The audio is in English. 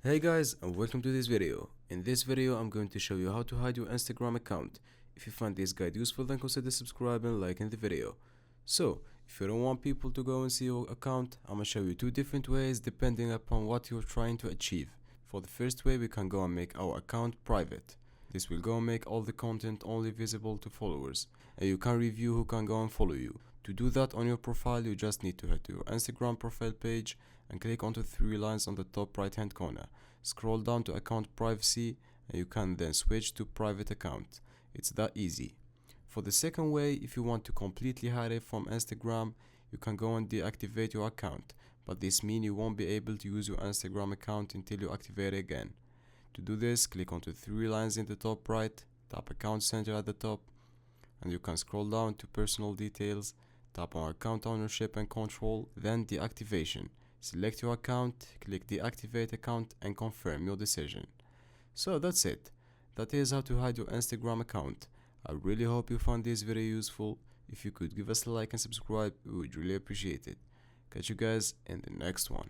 Hey guys, and welcome to this video. In this video I'm going to show you how to hide your Instagram account. If you find this guide useful, then consider subscribing and liking the video. So if you don't want people to go and see your account, I'm gonna show you two different ways depending upon what you're trying to achieve. For the first way, we can go and make our account private. This will go and make all the content only visible to followers, and you can review who can go and follow you. To do that on your profile, you just need to head to your Instagram profile page and click onto three lines on the top right hand corner. Scroll down to account privacy and you can then switch to private account. It's that easy. For the second way, if you want to completely hide it from Instagram, you can go and deactivate your account, but this means you won't be able to use your Instagram account until you activate it again. To do this, click onto three lines in the top right, tap account center at the top, and you can scroll down to personal details, tap on account ownership and control, then deactivation. Select your account, click deactivate account and confirm your decision. So that's it. That is how to hide your Instagram account. I really hope you found this video useful. If you could give us a like and subscribe, we would really appreciate it. Catch you guys in the next one.